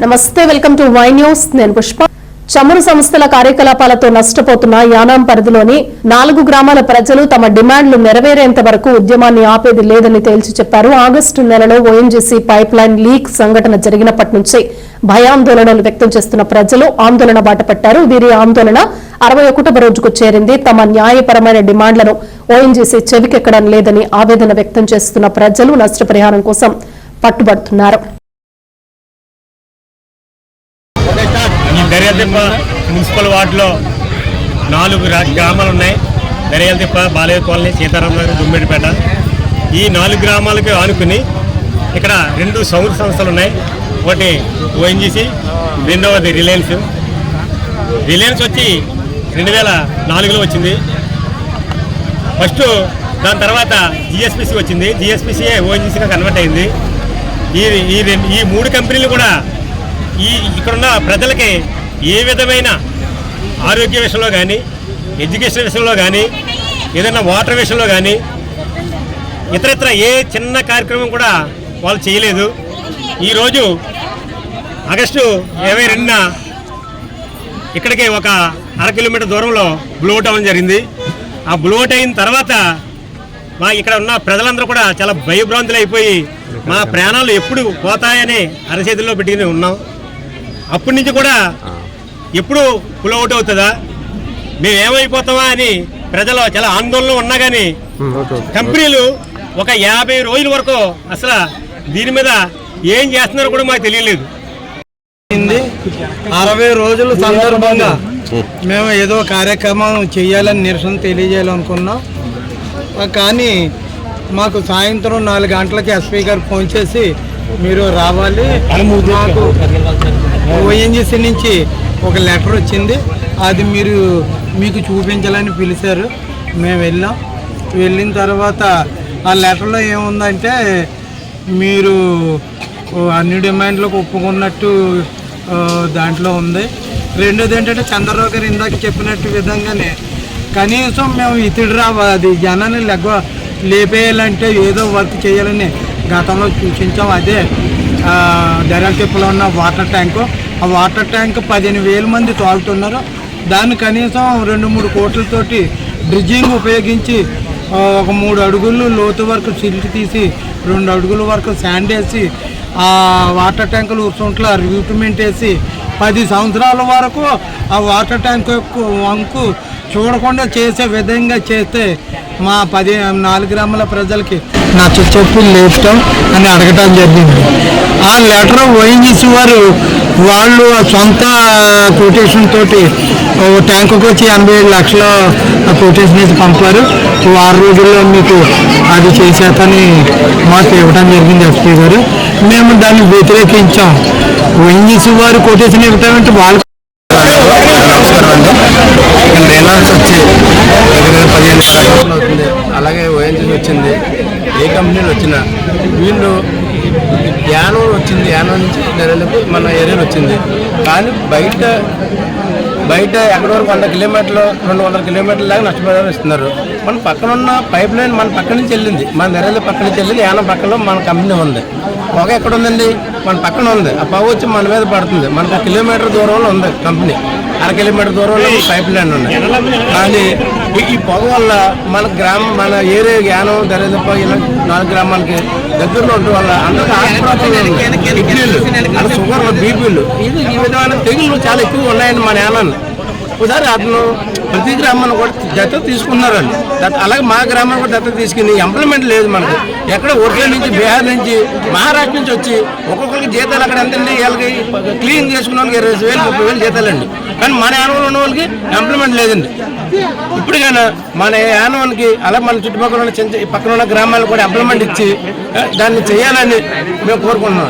నమస్తే, welcome to Y news. నేను పుష్ప. చమురు సంస్థల కార్యకలాపాలతో నష్టపోతున్న యానాం పరిధిలోని 4 గ్రామాల ప్రజలు తమ డిమాండ్లు నెరవేరేంత వరకు ఉద్యమాన్ని ఆపేది లేదని తేల్చి చెప్పారు. ఆగస్టు నెలలో ఓఎన్జీసీ పైప్ లైన్ లీక్ సంఘటన జరిగినప్పటి నుంచి భయాందోళనలు వ్యక్తం చేస్తున్న ప్రజలు ఆందోళన బాటపట్టారు. వీరి ఆందోళన 61వ రోజుకు చేరింది. తమ న్యాయపరమైన డిమాండ్లను ఓఎన్జీసీ చెవికెక్కడం లేదని ఆవేదన వ్యక్తం చేస్తున్న ప్రజలు నష్టపరిహారం కోసం పట్టుబడుతున్నారు. దర్యాదిప్ప మున్సిపల్ వార్డులో 4 గ్రామాలు ఉన్నాయి. దర్యాదిప్ప, బాలయ్య కాలనీ, సీతారామనగర్, గుమ్మడిపేట. ఈ 4 గ్రామాలకి ఆనుకుని ఇక్కడ 2 సౌర సంస్థలు ఉన్నాయి. ఒకటి ఓఎన్జీసీ, రెండవది రిలయన్స్ వచ్చి 2004లో వచ్చింది ఫస్ట్. దాని తర్వాత జిఎస్పిసి వచ్చింది. జిఎస్పిసిఏ ఓఎన్జీసీగా కన్వర్ట్ అయింది. ఈ 3 కంపెనీలు కూడా ఇక్కడున్న ప్రజలకి ఏ విధమైన ఆరోగ్య విషయంలో కానీ, ఎడ్యుకేషన్ విషయంలో కానీ, ఏదైనా వాటర్ విషయంలో కానీ, ఇతరత్ర ఏ చిన్న కార్యక్రమం కూడా వాళ్ళు చేయలేదు. ఈరోజు ఆగస్టు 22న ఇక్కడికి ఒక 1/2 కిలోమీటర్ దూరంలో బ్లోట్ అవ్వడం జరిగింది. ఆ బ్లోట్ అయిన తర్వాత ఇక్కడ ఉన్న ప్రజలందరూ కూడా చాలా భయభ్రాంతులు అయిపోయి మా ప్రాణాలు ఎప్పుడు పోతాయని అరచేతుల్లో పెట్టుకుని ఉన్నాం. అప్పటి నుంచి కూడా ఎప్పుడు పులౌట్ అవుతుందా, మేమేమైపోతామా అని ప్రజలు చాలా ఆందోళనలో ఉన్నా కానీ కంపెనీలు ఒక 50 రోజుల వరకు అసలు దీని మీద ఏం చేస్తున్నారో కూడా మాకు తెలియలేదు. 60 రోజుల సందర్భంగా మేము ఏదో కార్యక్రమం చేయాలని నిరసన తెలియజేయాలనుకున్నాం. కానీ మాకు సాయంత్రం 4 గంటలకి ఎస్పీ గారు ఫోన్ చేసి మీరు రావాలి, మాకు ఓఎన్జీసీ నుంచి ఒక లెటర్ వచ్చింది, అది మీకు చూపించాలని పిలిచారు. మేము వెళ్ళిన తర్వాత ఆ లెటర్లో ఏముందంటే మీరు అన్ని డిమాండ్లకు ఒప్పుకున్నట్టు దాంట్లో ఉంది. రెండోది ఏంటంటే చంద్రరావు గారు ఇందాక చెప్పినట్టు విధంగానే కనీసం మేము అది జనాన్ని లేపేయాలంటే ఏదో వర్క్ చేయాలని గతంలో సూచించాం. అదే దర్యాదిప్పలో ఉన్న వాటర్ ట్యాంకు. ఆ వాటర్ ట్యాంక్ 15,000 మంది తాగుతున్నారు. దాన్ని కనీసం 2-3 కోట్లతోటి డ్రిడ్జింగ్ ఉపయోగించి ఒక 3 అడుగులు లోతు వరకు సిల్ట్ తీసి 2 అడుగుల వరకు శాండ్ వేసి ఆ వాటర్ ట్యాంకులు ఉర్సుంట్లో రిక్రూట్మెంట్ వేసి 10 సంవత్సరాల వరకు ఆ వాటర్ ట్యాంక్ వంకు చూడకుండా చేసే విధంగా చేస్తే మా 4 గ్రామాల ప్రజలకి నచ్చచెప్పి లేపటం అని అడగటం జరిగింది. ఆ లెటర్ ఓఎన్జీసీ వాళ్ళు సొంత కొటేషన్ తోటి ట్యాంకుకి వచ్చి 87 లక్షల కొటేషన్ అయితే పంపారు. 6 రోజుల్లో మీకు అది చేసేతని మాకు ఇవ్వడం జరిగింది ఎస్పీ గారు. మేము దాన్ని వ్యతిరేకించాం. ఓఎన్జీసీ వారు కొటేషన్ ఇవ్వటం వాళ్ళు నమస్కారం అండి. రిలయన్స్ వచ్చి 15 సంవత్సరాలు అవుతుంది. అలాగే ఓఎన్జీసీ వచ్చింది. ఏ కంపెనీలు వచ్చినా వీళ్ళు యానం వచ్చింది, యానం నుంచి దర్యాదిప్ప మన ఏరియాలో వచ్చింది. కానీ బయట ఎక్కడి వరకు 100 కిలోమీటర్లు 200 కిలోమీటర్ల దాకా నష్టపరిహారం ఇస్తున్నారు. మన పక్కన ఉన్న పైప్ లైన్ మన పక్క నుంచి వెళ్ళింది, మన దర్యాదిప్ప పక్క నుంచి వెళ్ళింది. యానం పక్కలో మన కంపెనీ ఉంది. పొగ ఎక్కడ ఉందండి? మన పక్కన ఉంది. ఆ పొగ వచ్చి మన మీద పడుతుంది. మనకు 1 కిలోమీటర్ దూరంలో ఉంది కంపెనీ, 1/2 కిలోమీటర్ దూరంలో పైప్ లైన్ ఉన్నాయి. కానీ ఈ పొగ వల్ల మన ఏరియా యానం, దర్యాదిప్ప ఇలా 4 గ్రామాలకి దగ్గరలో ఉండటం వల్ల అందరికీ హాస్పిటల్, కిడ్నీలు, షుగర్లు, బీపీలు, ఈ విధమైన తెగుళ్ళు చాలా ఎక్కువ ఉన్నాయండి మన యానాన్ని. ఒకసారి అతను ప్రతి గ్రామాన్ని కూడా దత్తత తీసుకున్నారండి. అలాగే మా గ్రామాన్ని కూడా దత్తత తీసుకుని ఇంప్లిమెంట్ లేదు మనకు. ఎక్కడ ఒరిస్సా నుంచి, బీహార్ నుంచి, మహారాష్ట్ర నుంచి వచ్చి ఒక్కొక్కరికి జీతాలు అక్కడ ఎంతండి, వీళ్ళకి క్లీన్ చేసుకున్న వాళ్ళకి 20,000 30,000 జీతాలండి. కానీ మన యానంలో ఉన్న వాళ్ళకి ఇంప్లిమెంట్ లేదండి. ఇప్పటికైనా మన యానానికి అలాగే మన చుట్టుపక్కల ఉన్న పక్కన ఉన్న గ్రామాలు కూడా ఇంప్లిమెంట్ ఇచ్చి దాన్ని చేయాలని మేము కోరుకుంటున్నాం.